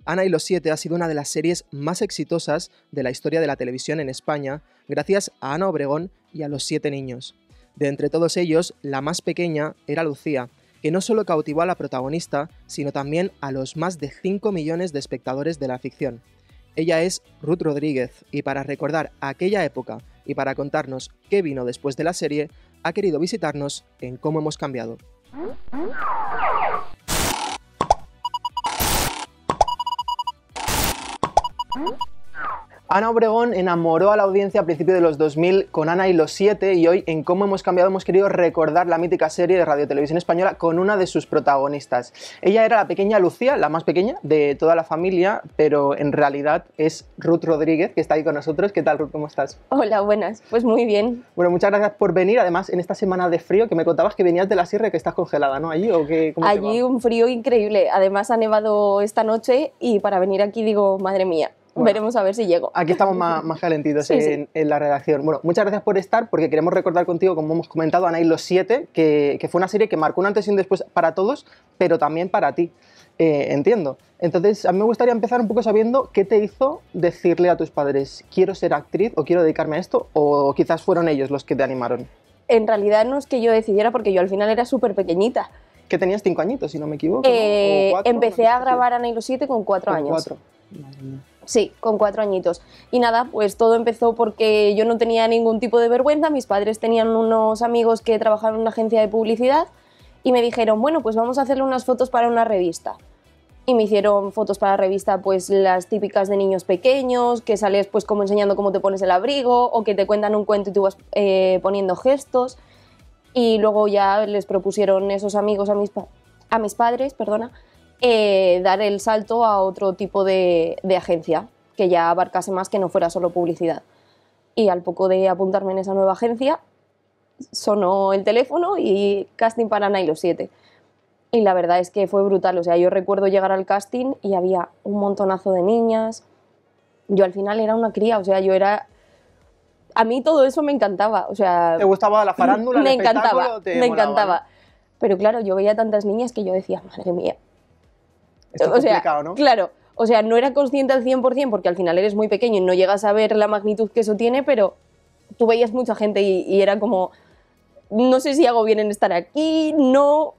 Ana y los siete ha sido una de las series más exitosas de la historia de la televisión en España, gracias a Ana Obregón y a los 7 niños. De entre todos ellos, la más pequeña era Lucía, que no solo cautivó a la protagonista, sino también a los más de 5 millones de espectadores de la ficción. Ella es Ruth Rodríguez, y para recordar aquella época y para contarnos qué vino después de la serie, ha querido visitarnos en Cómo hemos cambiado. Ana Obregón enamoró a la audiencia a principios de los 2000 con Ana y los 7 y hoy en Cómo hemos cambiado hemos querido recordar la mítica serie de Radio Televisión Española con una de sus protagonistas. Ella era la pequeña Lucía, la más pequeña de toda la familia, pero en realidad es Ruth Rodríguez, que está ahí con nosotros. ¿Qué tal, Ruth? ¿Cómo estás? Hola, buenas. Pues muy bien. Bueno, muchas gracias por venir. Además, en esta semana de frío, que me contabas que venías de la sierra y que estás congelada, ¿no? ¿Allí o qué? ¿Cómo Allí un frío increíble. Además ha nevado esta noche y para venir aquí digo, madre mía. Bueno, veremos a ver si llego. Aquí estamos más calentitos en la redacción. Bueno, muchas gracias por estar, porque queremos recordar contigo, como hemos comentado, Ana y los 7, que fue una serie que marcó un antes y un después para todos, pero también para ti, entiendo. Entonces, a mí me gustaría empezar un poco sabiendo qué te hizo decirle a tus padres, quiero ser actriz o quiero dedicarme a esto, o quizás fueron ellos los que te animaron. En realidad no es que yo decidiera, porque yo al final era súper pequeñita. ¿Que tenías 5 añitos, si no me equivoco? ¿No? ¿O 4? Empecé a grabar Ana y los 7 con 4 años. 4. Madre mía. Sí, con 4 añitos. Y nada, pues todo empezó porque yo no tenía ningún tipo de vergüenza. Mis padres tenían unos amigos que trabajaban en una agencia de publicidad y me dijeron, bueno, pues vamos a hacerle unas fotos para una revista. Y me hicieron fotos para la revista, pues las típicas de niños pequeños, que sales pues como enseñando cómo te pones el abrigo, o que te cuentan un cuento y tú vas poniendo gestos. Y luego ya les propusieron esos amigos a mis padres, perdona, dar el salto a otro tipo de agencia, que ya abarcase más, que no fuera solo publicidad. Y al poco de apuntarme en esa nueva agencia, sonó el teléfono y casting para Ana y los 7. Y la verdad es que fue brutal. O sea, yo recuerdo llegar al casting y había un montonazo de niñas. Yo al final era una cría, o sea, yo era... A mí todo eso me encantaba, o sea... ¿Te gustaba la farándula, el espectáculo? Me encantaba. ¿No? Pero claro, yo veía tantas niñas que yo decía, madre mía. Esto es complicado, ¿no? Claro, o sea, no era consciente al 100% porque al final eres muy pequeño y no llegas a ver la magnitud que eso tiene, pero tú veías mucha gente y era como, no sé si hago bien en estar aquí, no...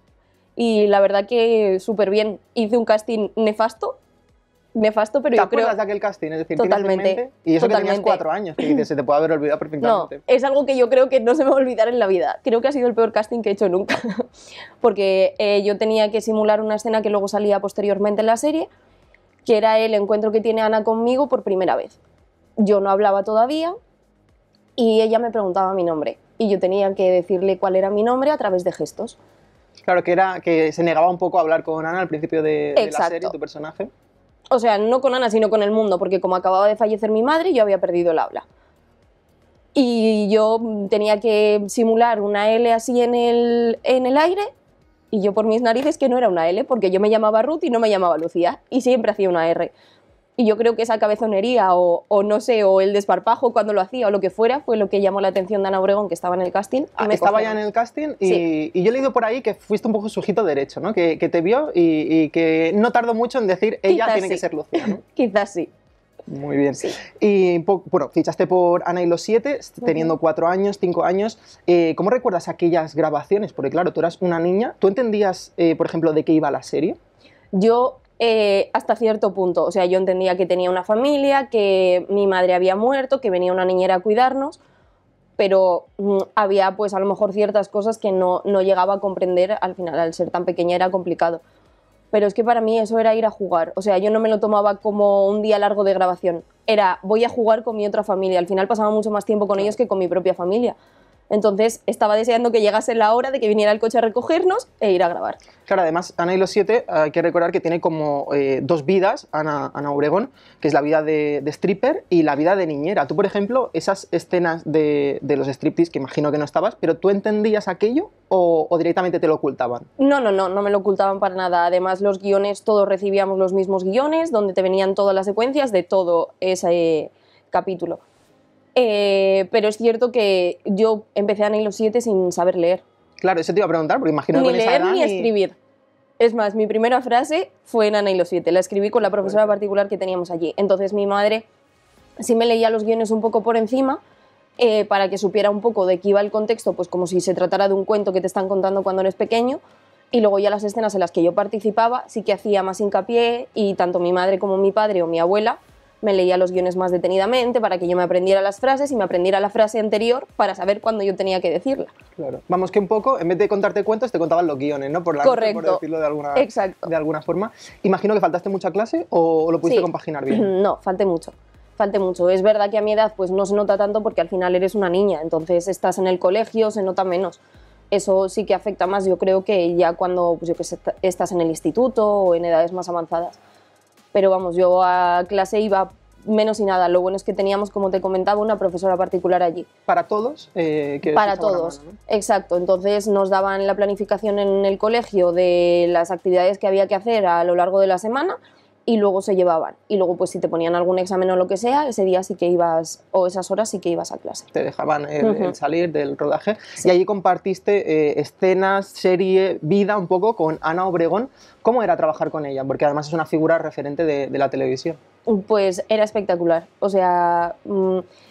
Y la verdad que súper bien. Hice un casting nefasto, pero yo creo... ¿Te acuerdas de aquel casting? Es decir, totalmente. ¿tienes en mente? Y eso totalmente. Que tenías 4 años, que dices, se te puede haber olvidado perfectamente. No, es algo que yo creo que no se me va a olvidar en la vida. Creo que ha sido el peor casting que he hecho nunca. Porque yo tenía que simular una escena que luego salía posteriormente en la serie, que era el encuentro que tiene Ana conmigo por primera vez. Yo no hablaba todavía y ella me preguntaba mi nombre. Y yo tenía que decirle cuál era mi nombre a través de gestos. Claro, que se negaba un poco a hablar con Ana al principio de la serie, tu personaje. O sea, no con Ana, sino con el mundo, porque como acababa de fallecer mi madre, yo había perdido el habla. Y yo tenía que simular una L así en el aire, y yo por mis narices que no era una L, porque yo me llamaba Ruth y no me llamaba Lucía, y siempre hacía una R. Y yo creo que esa cabezonería o no sé, o el desparpajo cuando lo hacía o lo que fuera, fue lo que llamó la atención de Ana Obregón, que estaba en el casting. Estaba ya en el casting sí. Y yo he leído por ahí que fuiste un poco su ojito derecho, ¿no? Que te vio y que no tardó mucho en decir, ella quizás tiene sí. que ser Lucía, ¿no? Quizás sí. Muy bien. Sí. Y bueno, fichaste por Ana y los 7, teniendo 4 años, 5 años. ¿Cómo recuerdas aquellas grabaciones? Porque claro, tú eras una niña. ¿Tú entendías, por ejemplo, de qué iba la serie? Yo... hasta cierto punto, o sea, yo entendía que tenía una familia, que mi madre había muerto, que venía una niñera a cuidarnos, pero había pues a lo mejor ciertas cosas que no llegaba a comprender. Al final, al ser tan pequeña era complicado, pero es que para mí eso era ir a jugar, o sea, yo no me lo tomaba como un día largo de grabación, era voy a jugar con mi otra familia. Al final pasaba mucho más tiempo con ellos que con mi propia familia. Entonces estaba deseando que llegase la hora de que viniera el coche a recogernos e ir a grabar. Claro, además Ana y los 7, hay que recordar que tiene como 2 vidas, Ana Obregón, que es la vida de stripper y la vida de niñera. Tú, por ejemplo, esas escenas de los striptease, que imagino que no estabas, ¿pero tú entendías aquello o directamente te lo ocultaban? No me lo ocultaban para nada. Además, los guiones, todos recibíamos los mismos guiones, donde te venían todas las secuencias de todo ese capítulo. Pero es cierto que yo empecé Ana y los 7 sin saber leer. Claro, eso te iba a preguntar, porque imagino que ni con esa leer edad ni escribir. Es más, mi primera frase fue en Ana y los siete, la escribí con la profesora particular que teníamos allí. Entonces mi madre sí me leía los guiones un poco por encima, para que supiera un poco de qué iba el contexto, pues como si se tratara de un cuento que te están contando cuando eres pequeño, y luego ya las escenas en las que yo participaba sí que hacía más hincapié, y tanto mi madre como mi padre o mi abuela me leía los guiones más detenidamente para que yo me aprendiera las frases y me aprendiera la frase anterior para saber cuándo yo tenía que decirla. Claro. Vamos, que un poco, en vez de contarte cuentos, te contaban los guiones, ¿no? Por la Correcto. noche, por decirlo Exacto. de alguna forma. Imagino que faltaste mucha clase o lo pudiste compaginar bien. No, falté mucho. Es verdad que a mi edad pues no se nota tanto porque al final eres una niña, entonces estás en el colegio, se nota menos. Eso sí que afecta más, yo creo, que ya cuando pues yo que sé, estás en el instituto o en edades más avanzadas. Pero vamos, yo a clase iba menos y nada. Lo bueno es que teníamos, como te comentaba, una profesora particular allí. ¿Para todos? Para todos, mano, ¿no? Exacto. Entonces nos daban la planificación en el colegio de las actividades que había que hacer a lo largo de la semana y luego se llevaban. Y luego, pues si te ponían algún examen o lo que sea, ese día sí que ibas, o esas horas sí que ibas a clase. Te dejaban el salir del rodaje. Sí. Y allí compartiste escenas, serie, vida un poco con Ana Obregón. ¿Cómo era trabajar con ella? Porque además es una figura referente de la televisión. Pues era espectacular. O sea,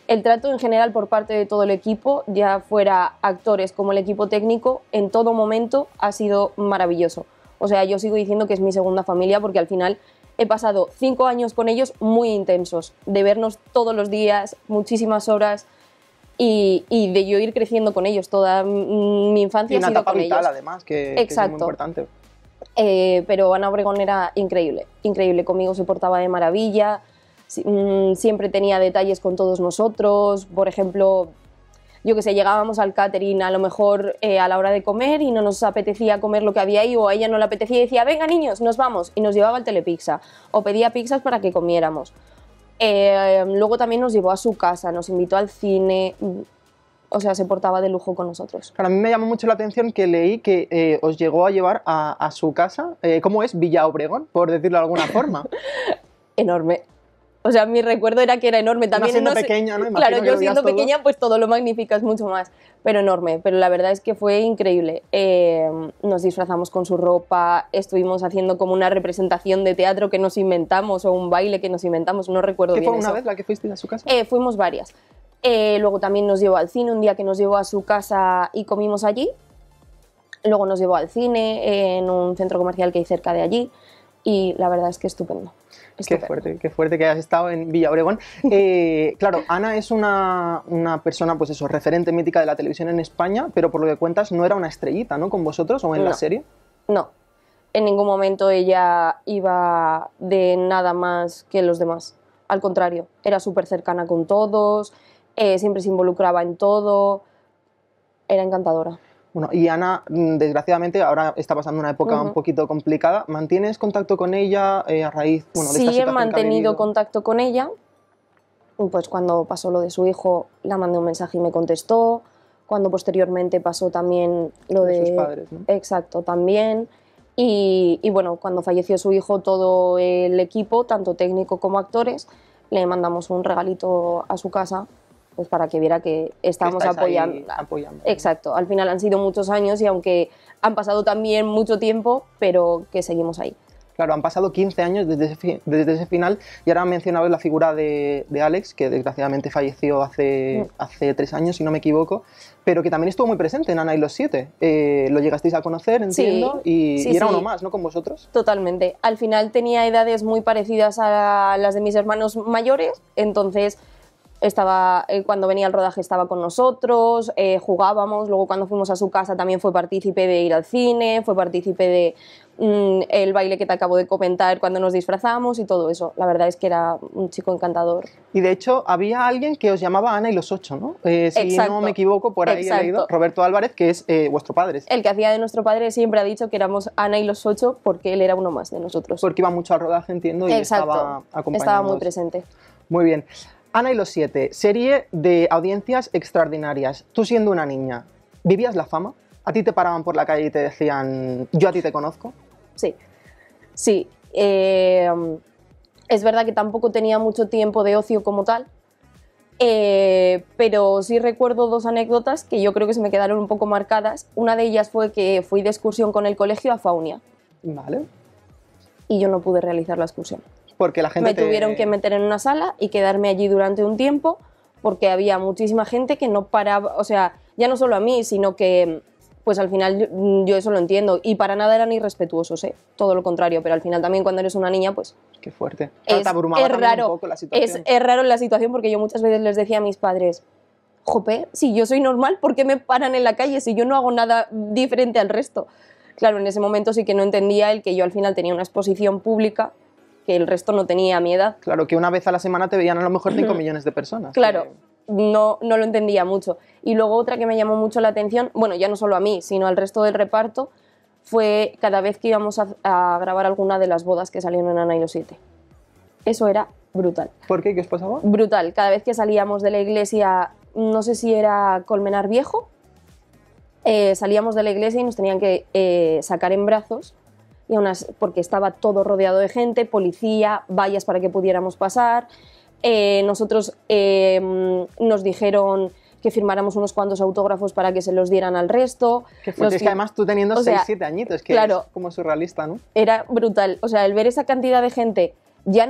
el trato en general por parte de todo el equipo, ya fuera actores como el equipo técnico, en todo momento ha sido maravilloso. O sea, yo sigo diciendo que es mi segunda familia porque al final he pasado 5 años con ellos muy intensos, de vernos todos los días, muchísimas horas, y de yo ir creciendo con ellos. Toda mi infancia ha sido con ellos. Y una etapa vital, además, que es muy importante. Pero Ana Obregón era increíble, increíble. Conmigo se portaba de maravilla, siempre tenía detalles con todos nosotros. Por ejemplo, yo que sé, llegábamos al catering a lo mejor a la hora de comer y no nos apetecía comer lo que había ahí, o a ella no le apetecía y decía, venga niños, nos vamos, y nos llevaba al Telepizza, o pedía pizzas para que comiéramos. Luego también nos llevó a su casa, nos invitó al cine, o sea, se portaba de lujo con nosotros. Claro, a mí me llamó mucho la atención que leí que os llegó a llevar a su casa. ¿Cómo es Villa Obregón, por decirlo de alguna forma? Enorme. O sea, mi recuerdo era que era enorme. También siendo pequeña, ¿no? Claro, yo siendo pequeña, pues todo lo magnificas mucho más. Pero enorme. Pero la verdad es que fue increíble. Nos disfrazamos con su ropa, estuvimos haciendo como una representación de teatro que nos inventamos o un baile que nos inventamos, no recuerdo bien eso. ¿Qué fue una vez la que fuiste a su casa? Fuimos varias. Luego también nos llevó al cine, un día que nos llevó a su casa y comimos allí. Luego nos llevó al cine en un centro comercial que hay cerca de allí. Y la verdad es que estupendo. Qué fuerte que hayas estado en Villa Obregón. Claro, Ana es una persona, pues eso, referente mítica de la televisión en España, pero por lo que cuentas no era una estrellita, ¿no? ¿Con vosotros o en la serie? No, en ningún momento ella iba de nada más que los demás. Al contrario, era súper cercana con todos, siempre se involucraba en todo, era encantadora. Bueno, y Ana, desgraciadamente, ahora está pasando una época un poquito complicada. ¿Mantienes contacto con ella a raíz de esta situación? Sí, he mantenido contacto con ella. Pues cuando pasó lo de su hijo, la mandé un mensaje y me contestó. Cuando posteriormente pasó también lo de sus padres, ¿no? Exacto, también. Y bueno, cuando falleció su hijo, todo el equipo, tanto técnico como actores, le mandamos un regalito a su casa, pues para que viera que estábamos apoyando. Exacto, al final han sido muchos años y aunque han pasado también mucho tiempo, pero que seguimos ahí. Claro, han pasado 15 años desde ese final y ahora mencionabas la figura de Alex, que desgraciadamente falleció hace 3 años, si no me equivoco, pero que también estuvo muy presente en Ana y los siete. Lo llegasteis a conocer, entiendo, y era uno más, ¿no?, con vosotros. Totalmente. Al final tenía edades muy parecidas a las de mis hermanos mayores, entonces cuando venía al rodaje estaba con nosotros, jugábamos, luego cuando fuimos a su casa también fue partícipe de ir al cine, fue partícipe de el baile que te acabo de comentar cuando nos disfrazamos y todo eso. La verdad es que era un chico encantador. Y de hecho había alguien que os llamaba Ana y los ocho, ¿no? Si no me equivoco, por ahí he leído, Roberto Álvarez, que es vuestro padre. El que hacía de nuestro padre siempre ha dicho que éramos Ana y los ocho porque él era uno más de nosotros. Porque iba mucho al rodaje, entiendo, y estaba acompañándonos. Estaba muy presente. Muy bien. Ana y los siete, serie de audiencias extraordinarias. Tú siendo una niña, ¿vivías la fama? ¿A ti te paraban por la calle y te decían, yo a ti te conozco? Sí, sí. Es verdad que tampoco tenía mucho tiempo de ocio como tal, pero sí recuerdo 2 anécdotas que yo creo que se me quedaron un poco marcadas. Una de ellas fue que fui de excursión con el colegio a Faunia. Vale. y yo no pude realizar la excursión. Porque la gente Me tuvieron que meter en una sala y quedarme allí durante un tiempo porque había muchísima gente que no paraba, o sea, ya no solo a mí, sino que pues al final yo eso lo entiendo y para nada eran irrespetuosos, todo lo contrario, pero al final también cuando eres una niña pues Qué fuerte. Claro, te abrumaba es también raro, un poco la situación. es raro la situación porque yo muchas veces les decía a mis padres, jope, si yo soy normal, ¿por qué me paran en la calle si yo no hago nada diferente al resto? Claro, en ese momento sí que no entendía el que yo al final tenía una exposición pública que el resto no tenía a mi edad. Claro, que una vez a la semana te veían a lo mejor 5 millones de personas. Claro, no lo entendía mucho. Y luego otra que me llamó mucho la atención, bueno, ya no solo a mí, sino al resto del reparto, fue cada vez que íbamos a grabar alguna de las bodas que salieron en Ana y los 7. Eso era brutal. ¿Por qué? ¿Qué os pasaba? Brutal. Cada vez que salíamos de la iglesia, no sé si era Colmenar Viejo, salíamos de la iglesia y nos tenían que sacar en brazos, porque estaba todo rodeado de gente, policía, vallas para que pudiéramos pasar. Nosotros nos dijeron que firmáramos unos cuantos autógrafos para que se los dieran al resto. Qué fuerte. Es que además tú teniendo 6, 7 añitos, que claro, es como surrealista, ¿no? Era brutal. O sea, el ver esa cantidad de gente, ya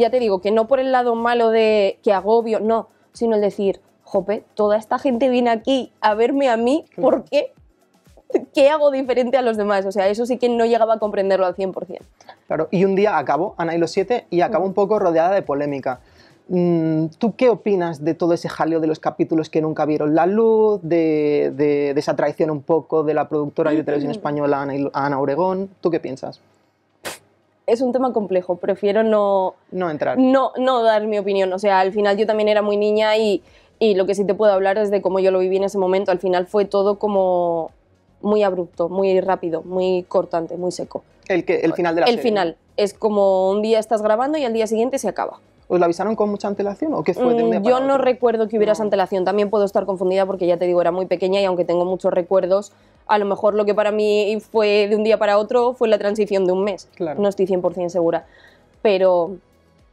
te digo, que no por el lado malo de que agobio, no, sino el decir, jope, toda esta gente viene aquí a verme a mí, ¿por qué? ¿Qué hago diferente a los demás? O sea, eso sí que no llegaba a comprenderlo al 100%. Claro, y un día acabó Ana y los 7 y acabó un poco rodeada de polémica. ¿Tú qué opinas de todo ese jaleo de los capítulos que nunca vieron la luz, de esa traición un poco de la productora y de televisión española Ana Obregón? ¿Tú qué piensas? Es un tema complejo, prefiero no entrar. No dar mi opinión. O sea, al final yo también era muy niña y lo que sí te puedo hablar es de cómo yo lo viví en ese momento. Al final fue todo como muy abrupto, muy rápido, muy cortante, muy seco. El final de la serie. El final. Es como un día estás grabando y al día siguiente se acaba. ¿Os lo avisaron con mucha antelación o qué fue de un día para Yo otro? no recuerdo que hubiera esa antelación. También puedo estar confundida porque ya te digo, era muy pequeña y aunque tengo muchos recuerdos, a lo mejor lo que para mí fue de un día para otro fue la transición de un mes. Claro. No estoy 100% segura. Pero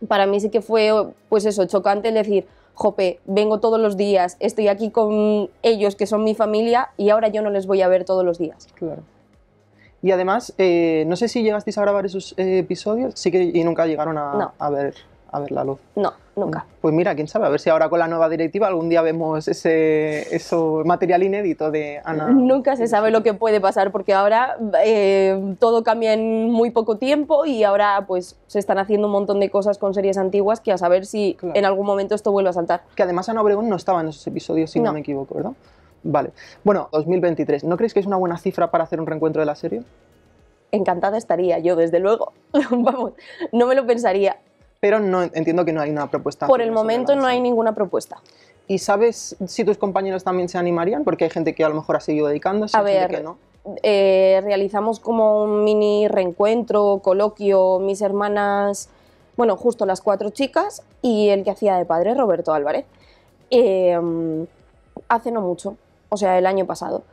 para mí sí que fue, pues eso, chocante el decir, jope, vengo todos los días, estoy aquí con ellos que son mi familia y ahora yo no les voy a ver todos los días. Claro. Y además, no sé si llegasteis a grabar esos episodios, sí que y nunca llegaron a ver la luz. No, nunca. Pues mira, quién sabe, a ver si ahora con la nueva directiva algún día vemos eso material inédito de Ana. Nunca se sabe lo que puede pasar porque ahora todo cambia en muy poco tiempo y ahora pues se están haciendo un montón de cosas con series antiguas que a saber si en algún momento esto vuelve a saltar. Que además Ana Obregón no estaba en esos episodios, si no me equivoco, ¿verdad? Vale. Bueno, 2023, ¿no creéis que es una buena cifra para hacer un reencuentro de la serie? Encantada estaría yo, desde luego. Vamos, no me lo pensaría. Pero no, entiendo que no hay una propuesta. Por el momento no hay ninguna propuesta. ¿Y sabes si tus compañeros también se animarían? Porque hay gente que a lo mejor ha seguido dedicándose, a ver, gente que no. Realizamos como un mini reencuentro, coloquio, mis hermanas, bueno, justo las 4 chicas y el que hacía de padre, Roberto Álvarez, hace no mucho, o sea, el año pasado.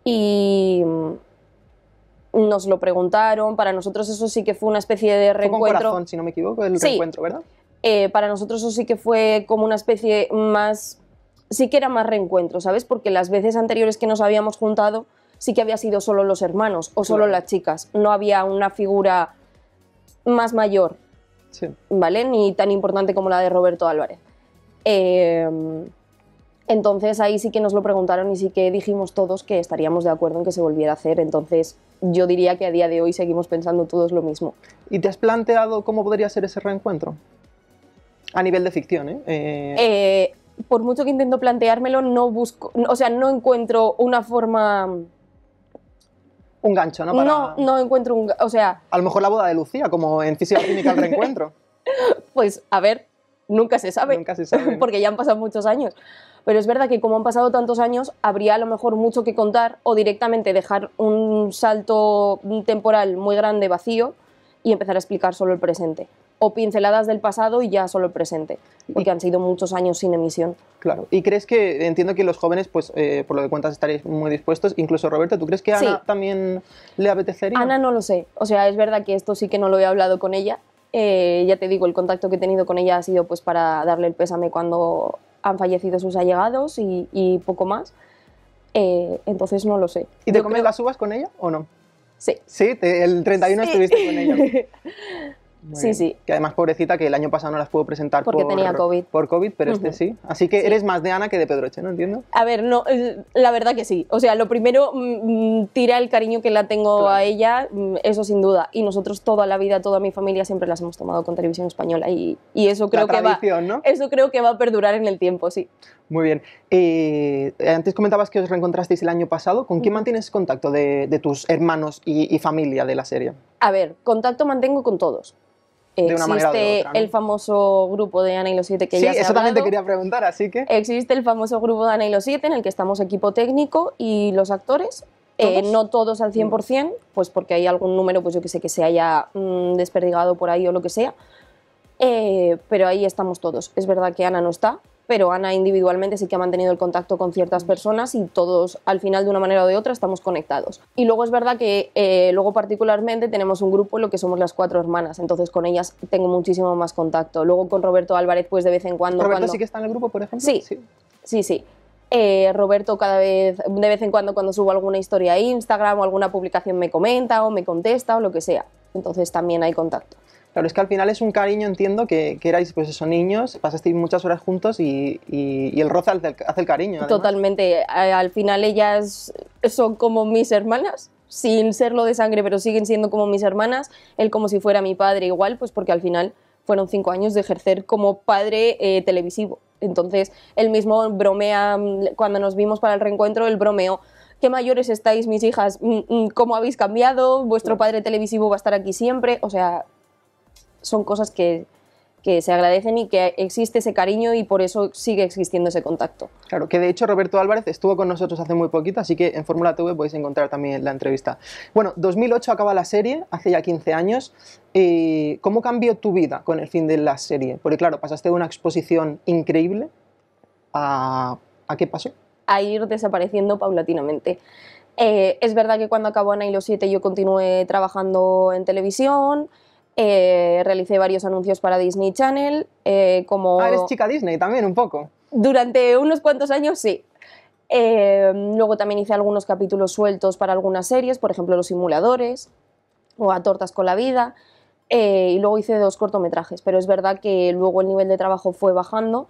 Y nos lo preguntaron, para nosotros eso sí que fue una especie de reencuentro. Fue con corazón, si no me equivoco, el reencuentro, ¿verdad? Para nosotros eso sí que fue como una especie más, sí que era más reencuentro, ¿sabes? Porque las veces anteriores que nos habíamos juntado sí que había sido solo los hermanos o solo las chicas, no había una figura más mayor, ¿vale? Ni tan importante como la de Roberto Álvarez. Entonces ahí sí que nos lo preguntaron y sí que dijimos todos que estaríamos de acuerdo en que se volviera a hacer, entonces yo diría que a día de hoy seguimos pensando todos lo mismo. ¿Y te has planteado cómo podría ser ese reencuentro? A nivel de ficción, por mucho que intento planteármelo, no busco, o sea, no encuentro una forma... Un gancho, ¿no? No encuentro o sea... A lo mejor la boda de Lucía, como en Física Química el reencuentro. Pues, a ver, nunca se sabe. Nunca se sabe, ¿no? Porque ya han pasado muchos años. Pero es verdad que como han pasado tantos años, habría a lo mejor mucho que contar o directamente dejar un salto temporal muy grande vacío y empezar a explicar solo el presente. O pinceladas del pasado y ya solo el presente, porque han sido muchos años sin emisión. Claro. ¿Y crees que, entiendo que los jóvenes, pues por lo que cuentas, estaréis muy dispuestos, incluso Roberto, ¿tú crees que a Ana también le apetecería? Ana no lo sé, o sea, es verdad que esto sí que no lo he hablado con ella, ya te digo, el contacto que he tenido con ella ha sido pues para darle el pésame cuando han fallecido sus allegados y poco más, entonces no lo sé. ¿Y te comes las uvas con ella o no? Sí. Sí, el 31 Sí. estuviste con ella. Muy Sí, bien. sí. Que además, pobrecita, que el año pasado no las pudo presentar Porque tenía COVID. por COVID, pero este sí. Así que Sí. eres más de Ana que de Pedroche, ¿no? Entiendo. A ver, no, la verdad que sí. O sea, lo primero, tira el cariño que la tengo Claro. a ella, eso sin duda. Y nosotros toda la vida, toda mi familia siempre las hemos tomado con Televisión Española y eso creo que va, tradición, ¿no? eso creo que va a perdurar en el tiempo, sí. Muy bien. Antes comentabas que os reencontrasteis el año pasado. ¿Con quién mantienes contacto de tus hermanos y familia de la serie? A ver, contacto mantengo con todos. De una manera o de Existe otra, ¿no? el famoso grupo de Ana y los Siete que Sí, ya se ha eso también te hablado. quería preguntar, así que... Existe el famoso grupo de Ana y los Siete en el que estamos equipo técnico y los actores. ¿Todos? No todos al 100%, pues porque hay algún número, pues yo que sé, que se haya desperdigado por ahí o lo que sea. Pero ahí estamos todos. Es verdad que Ana no está, pero Ana individualmente sí que ha mantenido el contacto con ciertas personas y todos al final de una manera o de otra estamos conectados. Y luego es verdad que luego particularmente tenemos un grupo en lo que somos las 4 hermanas, entonces con ellas tengo muchísimo más contacto. Luego con Roberto Álvarez pues de vez en cuando... ¿Roberto sí que está en el grupo, por ejemplo? Sí, sí. Roberto cada vez, de vez en cuando subo alguna historia a Instagram o alguna publicación me comenta o me contesta o lo que sea. Entonces también hay contacto. Claro, es que al final es un cariño, entiendo, que erais pues esos niños, pasasteis muchas horas juntos y el roce hace el cariño. Además. Totalmente. Al final ellas son como mis hermanas, sin serlo de sangre, pero siguen siendo como mis hermanas. Él como si fuera mi padre igual, pues porque al final fueron 5 años de ejercer como padre televisivo. Entonces, él mismo bromea, cuando nos vimos para el reencuentro, él bromeó. ¿Qué mayores estáis, mis hijas? ¿Cómo habéis cambiado? Vuestro padre televisivo va a estar aquí siempre. O sea, son cosas que se agradecen y que existe ese cariño y por eso sigue existiendo ese contacto. Claro, que de hecho Roberto Álvarez estuvo con nosotros hace muy poquito, así que en Fórmula TV podéis encontrar también la entrevista. Bueno, 2008 acaba la serie, hace ya 15 años. ¿Cómo cambió tu vida con el fin de la serie? Porque claro, pasaste de una exposición increíble a qué pasó. A ir desapareciendo paulatinamente. Es verdad que cuando acabó Ana y los Siete yo continué trabajando en televisión, realicé varios anuncios para Disney Channel. Eres chica Disney también, un poco. Durante unos cuantos años, sí. Luego también hice algunos capítulos sueltos para algunas series, por ejemplo Los Simuladores o A Tortas con la Vida. Y luego hice 2 cortometrajes, pero es verdad que luego el nivel de trabajo fue bajando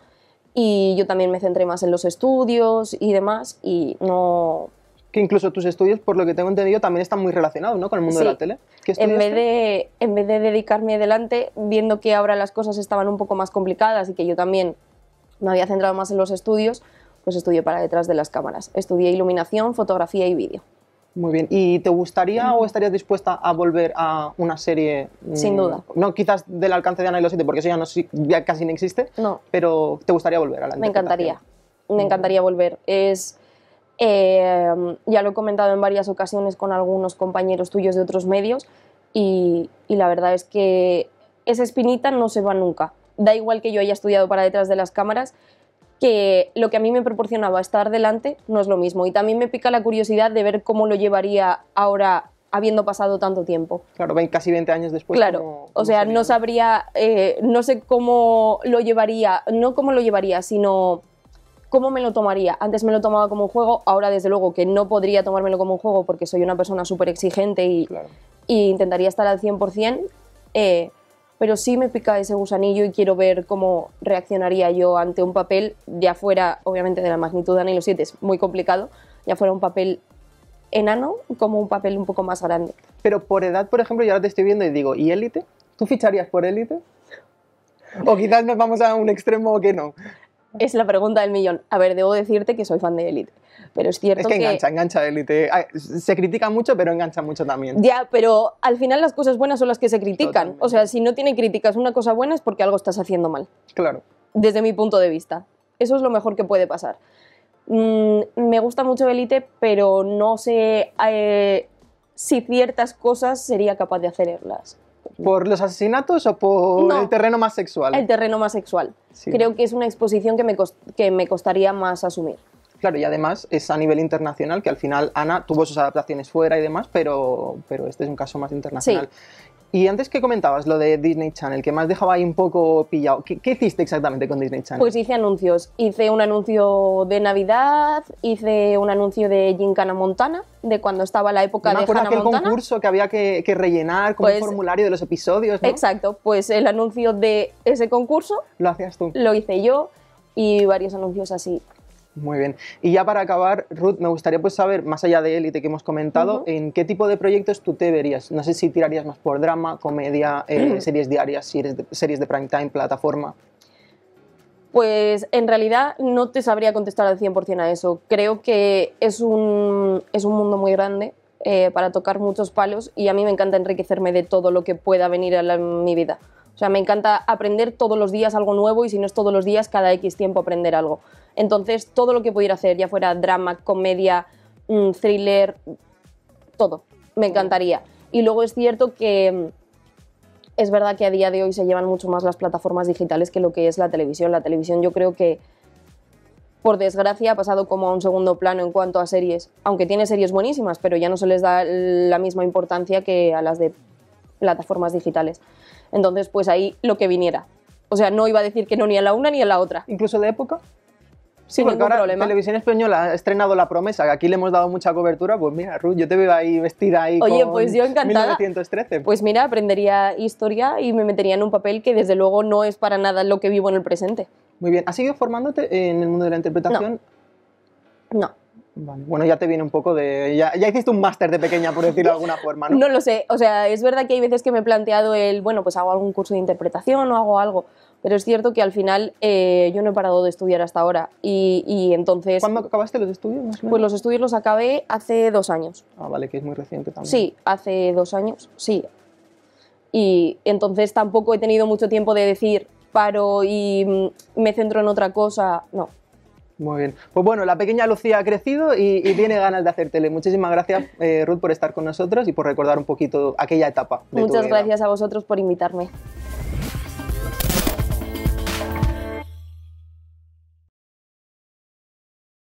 y yo también me centré más en los estudios y demás y no... Que incluso tus estudios, por lo que tengo entendido, también están muy relacionados, ¿no?, con el mundo de la tele. ¿Qué estudiaste? En vez de dedicarme adelante, viendo que ahora las cosas estaban un poco más complicadas y que yo también me había centrado más en los estudios, pues estudié para detrás de las cámaras. Estudié iluminación, fotografía y vídeo. Muy bien. ¿Y te gustaría o estarías dispuesta a volver a una serie? Sin duda. No quizás del alcance de Ana y los Siete, porque eso ya casi no existe, no. Pero ¿te gustaría volver a la interpretación? Me encantaría volver. Ya lo he comentado en varias ocasiones con algunos compañeros tuyos de otros medios y la verdad es que esa espinita no se va nunca. Da igual que yo haya estudiado para detrás de las cámaras, que lo que a mí me proporcionaba estar delante no es lo mismo. Y también me pica la curiosidad de ver cómo lo llevaría ahora, habiendo pasado tanto tiempo. Claro, casi 20 años después. Claro, o sea, no sabría, no sé cómo lo llevaría, no cómo lo llevaría, sino cómo me lo tomaría. Antes me lo tomaba como un juego, ahora desde luego que no podría tomármelo como un juego porque soy una persona súper exigente y intentaría estar al 100%, pero sí me pica ese gusanillo y quiero ver cómo reaccionaría yo ante un papel, ya fuera, obviamente de la magnitud de Ana y los Siete, es muy complicado, ya fuera un papel enano como un papel un poco más grande. Pero por edad, por ejemplo, yo ahora te estoy viendo y digo, ¿y Élite? ¿Tú ficharías por Élite? O quizás nos vamos a un extremo que no. Es la pregunta del millón. A ver, debo decirte que soy fan de Élite, pero es cierto que... Es que engancha Élite. Se critica mucho, pero engancha mucho también. Ya, pero al final las cosas buenas son las que se critican. Totalmente. O sea, si no tiene críticas una cosa buena es porque algo estás haciendo mal. Claro. Desde mi punto de vista. Eso es lo mejor que puede pasar. Me gusta mucho Élite, pero no sé si ciertas cosas sería capaz de hacerlas. ¿Por los asesinatos o por el terreno más sexual? El terreno más sexual. Sí. Creo que es una exposición que me costaría más asumir. Claro, y además es a nivel internacional, que al final Ana tuvo sus adaptaciones fuera y demás, pero este es un caso más internacional. Y antes que comentabas lo de Disney Channel, que me has dejado ahí un poco pillado, ¿qué hiciste exactamente con Disney Channel? Pues hice anuncios. Hice un anuncio de Navidad, hice un anuncio de Gincana Montana, de cuando estaba la época de Hannah Montana. Me acuerdo aquel concurso que había que rellenar con un formulario de los episodios, ¿no? Exacto, pues el anuncio de ese concurso lo hacías tú. Lo hice yo y varios anuncios así. Muy bien. Y ya para acabar, Ruth, me gustaría pues saber, más allá de Élite que hemos comentado, ¿en qué tipo de proyectos tú te verías? No sé si tirarías más por drama, comedia, series diarias, series de prime time, plataforma. Pues en realidad no te sabría contestar al 100% a eso. Creo que es un mundo muy grande para tocar muchos palos y a mí me encanta enriquecerme de todo lo que pueda venir a mi vida. O sea, me encanta aprender todos los días algo nuevo y si no es todos los días, cada X tiempo aprender algo. Entonces, todo lo que pudiera hacer, ya fuera drama, comedia, thriller, todo, me encantaría. Y luego es cierto que es verdad que a día de hoy se llevan mucho más las plataformas digitales que lo que es la televisión. La televisión yo creo que, por desgracia, ha pasado como a un segundo plano en cuanto a series. Aunque tiene series buenísimas, pero ya no se les da la misma importancia que a las de plataformas digitales. Entonces, pues ahí lo que viniera. O sea, no iba a decir que no ni a la una ni a la otra. ¿Incluso de época? Sí, Sin porque ningún ahora problema. Televisión Española ha estrenado La Promesa, que aquí le hemos dado mucha cobertura. Pues mira, Ruth, yo te veo ahí vestida ahí. Oye, con pues yo encantada. 1913. Pues mira, aprendería historia y me metería en un papel que desde luego no es para nada lo que vivo en el presente. Muy bien. ¿Has seguido formándote en el mundo de la interpretación? No. Vale. Bueno, ya te viene un poco de... Ya hiciste un máster de pequeña, por decirlo de alguna forma, ¿no? No lo sé. O sea, es verdad que hay veces que me he planteado bueno, pues hago algún curso de interpretación o hago algo. Pero es cierto que al final yo no he parado de estudiar hasta ahora. Y entonces... ¿Cuándo acabaste los estudios, más o menos? Pues los estudios los acabé hace 2 años. Ah, vale, que es muy reciente también. Sí, hace 2 años, sí. Y entonces tampoco he tenido mucho tiempo de decir paro y me centro en otra cosa. No. Muy bien. Pues bueno, la pequeña Lucía ha crecido y tiene ganas de hacer tele. Muchísimas gracias, Ruth, por estar con nosotros y por recordar un poquito aquella etapa de tu vida. Muchas gracias a vosotros por invitarme.